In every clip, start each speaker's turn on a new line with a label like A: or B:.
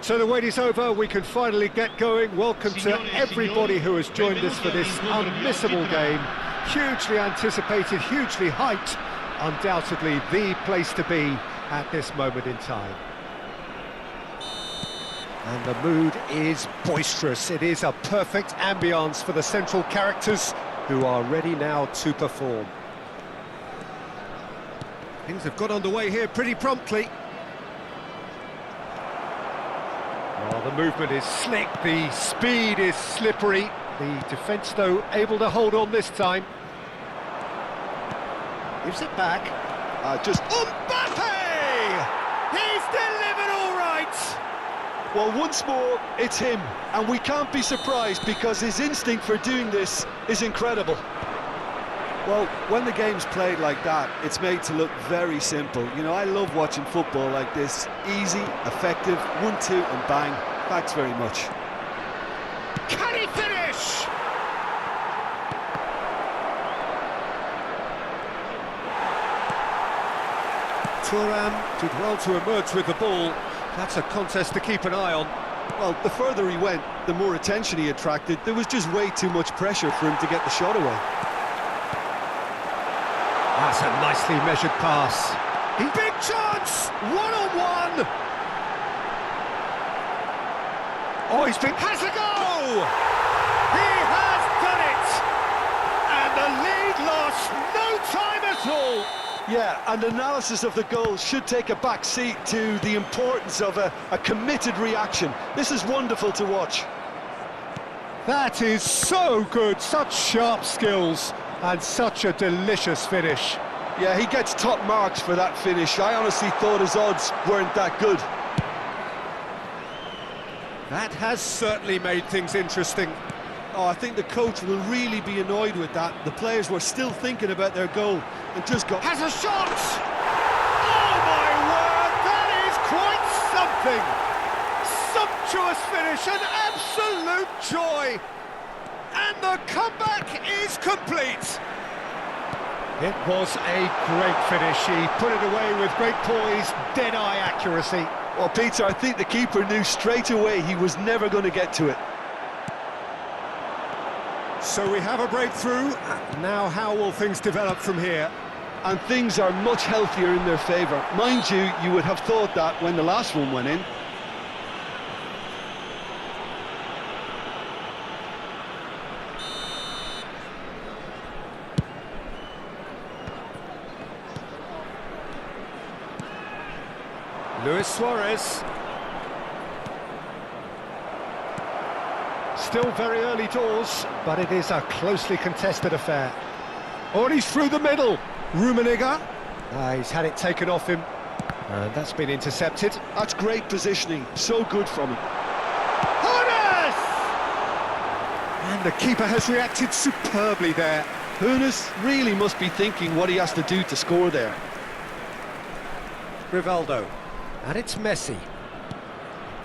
A: So the wait is over, we can finally get going. Welcome to everybody who has joined us for this unmissable game. Hugely anticipated, hugely hyped, undoubtedly the place to be at this moment in time. And the mood is boisterous. It is a perfect ambience for the central characters who are ready now to perform. Things have got underway here pretty promptly. Well, the movement is slick, the speed is slippery. The defence, though, able to hold on this time. Gives it back.
B: Just
A: Mbappe! He's delivered all right!
B: Well, once more, it's him. And we can't be surprised because his instinct for doing this is incredible. Well, when the game's played like that, it's made to look very simple. You know, I love watching football like this. Easy, effective, 1-2 and bang. Thanks very much.
A: Can he finish? Thuram did well to emerge with the ball. That's a contest to keep an eye on.
B: Well, the further he went, the more attention he attracted. There was just way too much pressure for him to get the shot away.
A: That's a nicely measured pass. Big chance! One-on-one! Oh, has a go! He has done it! And the lead lost no time at all!
B: Yeah, and analysis of the goal should take a back seat to the importance of a committed reaction. This is wonderful to watch.
A: That is so good, such sharp skills, and such a delicious finish.
B: Yeah, he gets top marks for that finish. I honestly thought his odds weren't that good.
A: That has certainly made things interesting.
B: Oh, I think the coach will really be annoyed with that. The players were still thinking about their goal and just got...
A: Has a shot! Oh my word, that is quite something! Sumptuous finish, an absolute joy! And the comeback is complete! It was a great finish. He put it away with great poise, dead-eye accuracy.
B: Well, Peter, I think the keeper knew straight away he was never going to get to it.
A: So we have a breakthrough. Now how will things develop from here?
B: And things are much healthier in their favour. Mind you, you would have thought that when the last one went in.
A: Luis Suarez. Still very early doors, but it is a closely contested affair. Oh, and he's through the middle. Rummenigge. He's had it taken off him. And that's been intercepted.
B: That's great positioning. So good from him.
A: Hoeneß! And the keeper has reacted superbly there.
B: Hoeneß really must be thinking what he has to do to score there.
A: Rivaldo. And it's Messi.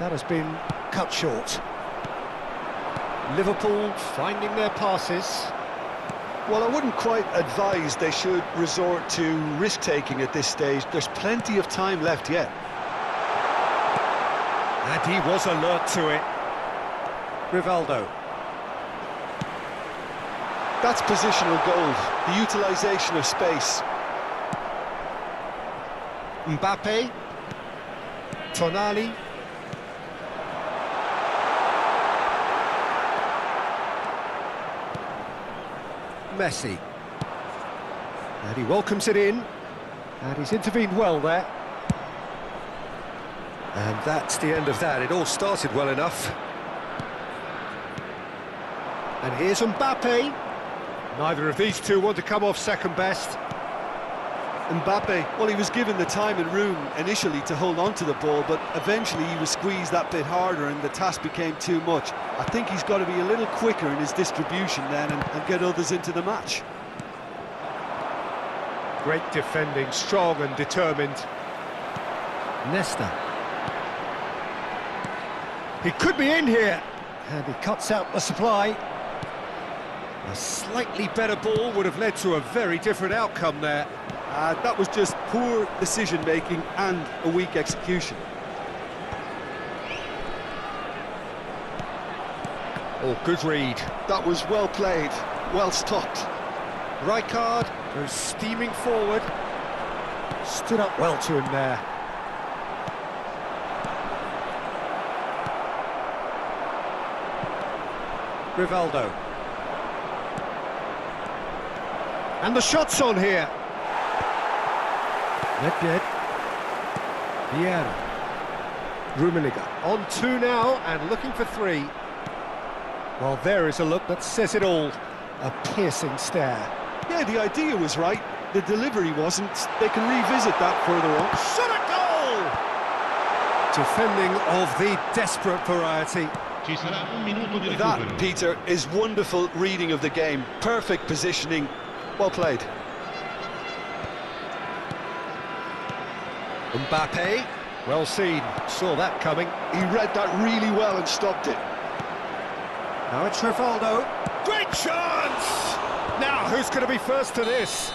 A: That has been cut short. Liverpool finding their passes.
B: Well, I wouldn't quite advise they should resort to risk-taking at this stage. There's plenty of time left yet.
A: And he was alert to it. Rivaldo.
B: That's positional goal, the utilisation of space.
A: Mbappe. Tonali. Messi. And he welcomes it in. And he's intervened well there. And that's the end of that. It all started well enough. And here's Mbappe. Neither of these two want to come off second best.
B: Mbappe, well, he was given the time and room initially to hold on to the ball, but eventually he was squeezed that bit harder and the task became too much. I think he's got to be a little quicker in his distribution then and get others into the match.
A: Great defending, strong and determined. Nesta. He could be in here. And he cuts out the supply. A slightly better ball would have led to a very different outcome there.
B: That was just poor decision-making and a weak execution.
A: Oh, good read.
B: That was well played, well stopped.
A: Rijkaard goes steaming forward. Stood up well to him there. Rivaldo. And the shot's on here. Nedved. Vieira. Rummenigge on 2 now and looking for 3. Well, there is a look that says it all. A piercing stare.
B: Yeah, the idea was right, the delivery wasn't. They can revisit that further on.
A: Shot a goal! Defending of the desperate variety.
C: Ci sarà un minuto di recupero.
B: That, Peter, is wonderful reading of the game. Perfect positioning. Well played.
A: Mbappe, well seen, saw that coming.
B: He read that really well and stopped it.
A: Now it's Rivaldo. Great chance! Now, who's going to be first to this?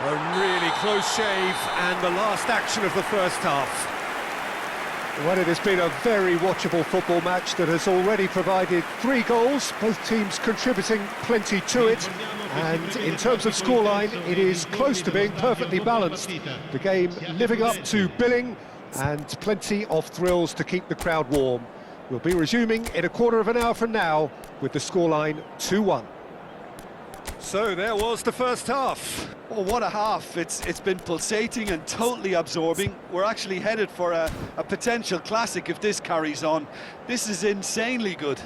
A: A really close shave and the last action of the first half. Well, it has been a very watchable football match that has already provided 3 goals, both teams contributing plenty to it. And in terms of scoreline, it is close to being perfectly balanced. The game living up to billing and plenty of thrills to keep the crowd warm. We'll be resuming in a quarter of an hour from now with the scoreline 2-1. So there was the first half.
B: Oh, what a half. It's been pulsating and totally absorbing. We're actually headed for a potential classic if this carries on. This is insanely good.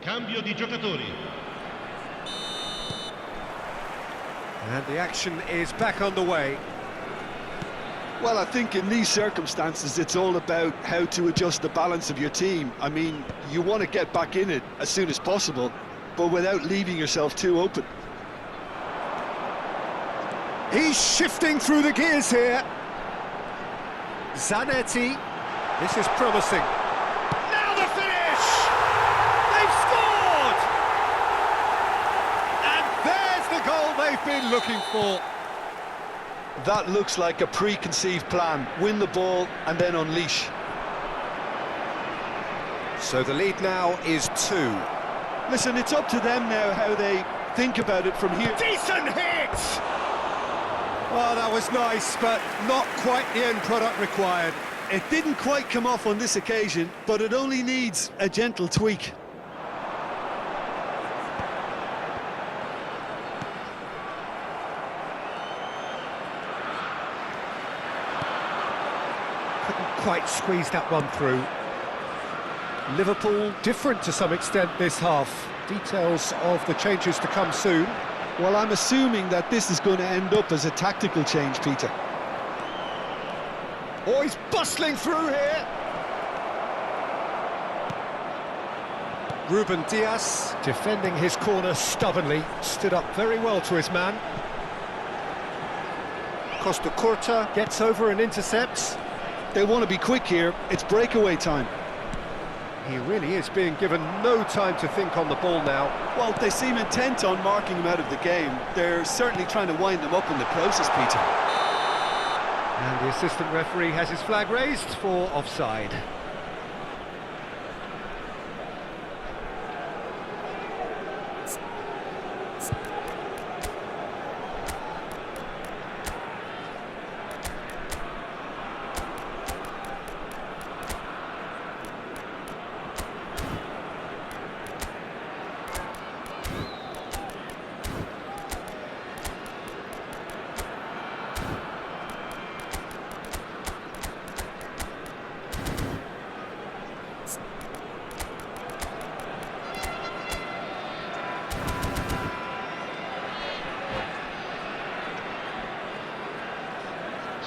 C: Cambio di giocatori.
A: And the action is back underway.
B: Well, I think in these circumstances, it's all about how to adjust the balance of your team. I mean, you want to get back in it as soon as possible, but without leaving yourself too open.
A: He's shifting through the gears here. Zanetti. This is promising. Now the finish! They've scored! And there's the goal they've been looking for.
B: That looks like a preconceived plan. Win the ball and then unleash.
A: So the lead now is 2.
B: Listen, it's up to them now how they think about it from here.
A: Decent hit! Oh, that was nice, but not quite the end product required.
B: It didn't quite come off on this occasion, but it only needs a gentle tweak.
A: Couldn't quite squeeze that one through. Liverpool different to some extent this half. Details of the changes to come soon.
B: Well, I'm assuming that this is going to end up as a tactical change, Peter.
A: Oh, he's bustling through here. Ruben Dias, defending his corner stubbornly, stood up very well to his man. Costa Curta gets over and intercepts.
B: They want to be quick here. It's breakaway time.
A: He really is being given no time to think on the ball now.
B: Well, they seem intent on marking him out of the game. They're certainly trying to wind them up in the process, Peter.
A: And the assistant referee has his flag raised for offside.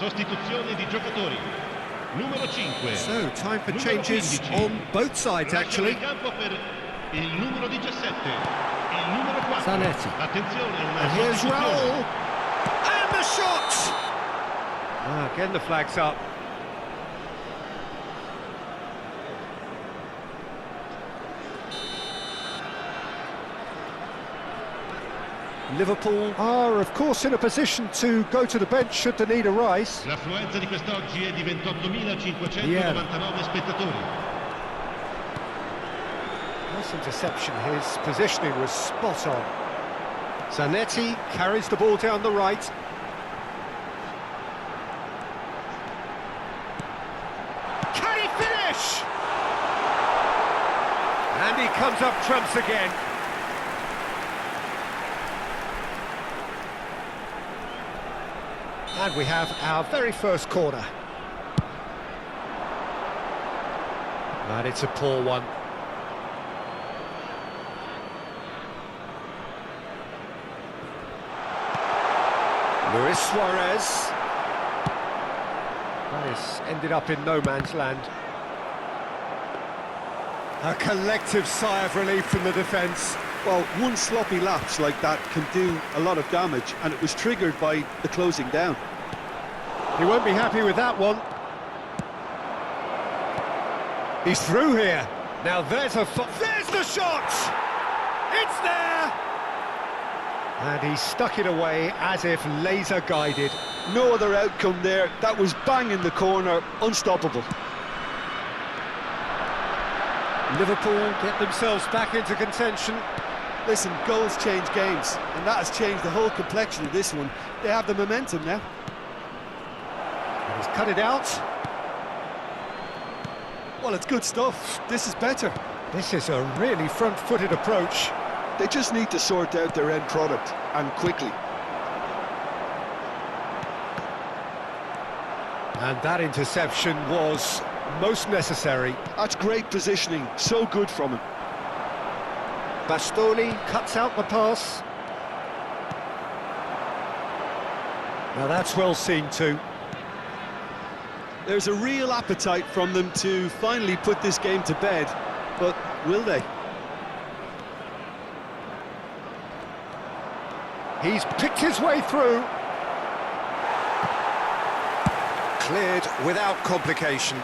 C: Sostituzione di giocatori. Numero 5.
A: So, time for changes on both sides, actually.
C: In campo per il numero 17, il numero 4.
D: Zanetti.
C: Attenzione, una
A: And here's
C: sostituzione.
A: Raul. And the shot! Getting the flags up. Liverpool are, of course, in a position to go to the bench should the need arise.
C: L'affluenza di quest'oggi è di 28.599 spettatori.
A: Nice interception, his positioning was spot on. Zanetti carries the ball down the right. Can he finish? And he comes up trumps again. And we have our very first corner. And it's a poor one. Luis Suarez. That has ended up in no man's land. A collective sigh of relief from the defence.
B: Well, one sloppy lapse like that can do a lot of damage, and it was triggered by the closing down.
A: He won't be happy with that one. He's through here. Now there's there's the shot! It's there! And he stuck it away as if laser-guided.
B: No other outcome there. That was bang in the corner, unstoppable.
A: Liverpool get themselves back into contention.
B: Listen, goals change games, and that has changed the whole complexion of this one. They have the momentum now.
A: And he's cut it out.
B: Well, it's good stuff. This is better.
A: This is a really front-footed approach.
B: They just need to sort out their end product, and quickly.
A: And that interception was most necessary.
B: That's great positioning, so good from him.
A: Bastoni cuts out the pass. Now that's well seen too.
B: There's a real appetite from them to finally put this game to bed, but will they?
A: He's picked his way through. Cleared without complication.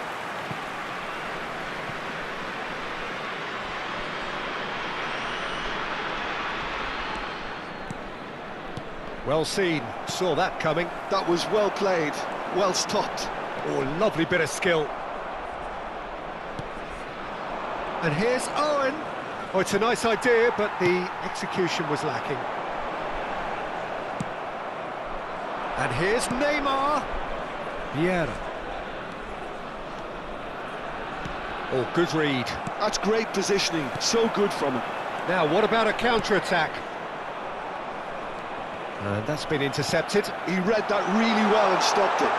A: Well seen, saw that coming.
B: That was well played, well stopped.
A: Oh, lovely bit of skill. And here's Owen. Oh, it's a nice idea, but the execution was lacking. And here's Neymar. Vieira. Oh, good read.
B: That's great positioning, so good from him.
A: Now, what about a counter-attack? And that's been intercepted.
B: He read that really well and stopped it.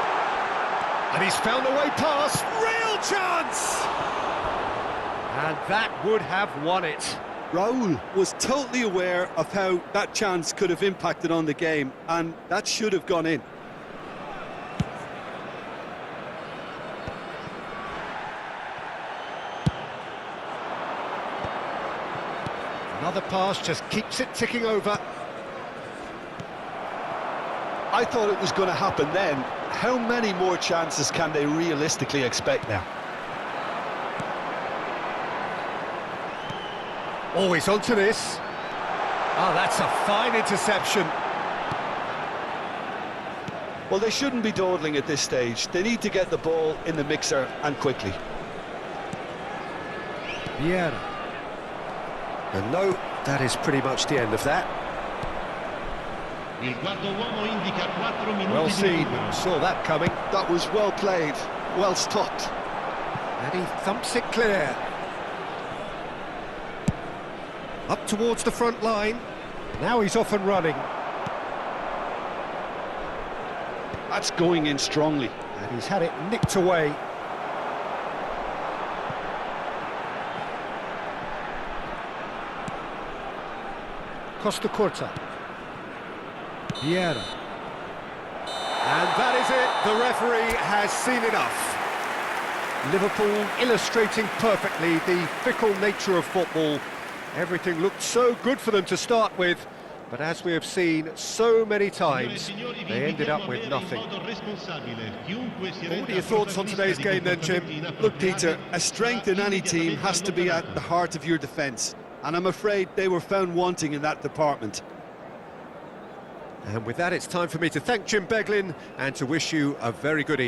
A: And he's found a way past. Real chance! And that would have won it.
B: Raul was totally aware of how that chance could have impacted on the game, and that should have gone in.
A: Another pass just keeps it ticking over.
B: I thought it was going to happen then. How many more chances can they realistically expect now?
A: Oh, he's onto this. Oh, that's a fine interception.
B: Well, they shouldn't be dawdling at this stage. They need to get the ball in the mixer, and quickly.
A: Vieira. And no, that is pretty much the end of that.
C: Il quarto uomo indica 4 minuti
A: Well
C: di
A: seen,
C: recupero.
A: saw that coming.
B: That was well played, well stopped.
A: And he thumps it clear. Up towards the front line. Now he's off and running.
B: That's going in strongly.
A: And he's had it nicked away. Costa Curta. Vieira. And that is it. The referee has seen enough. Liverpool illustrating perfectly the fickle nature of football. Everything looked so good for them to start with, but as we have seen so many times, they ended up with nothing.
B: What are your thoughts on today's game then, Jim? Look, Peter, a strength in any team has to be at the heart of your defence, and I'm afraid they were found wanting in that department.
A: And with that, it's time for me to thank Jim Beglin and to wish you a very good evening.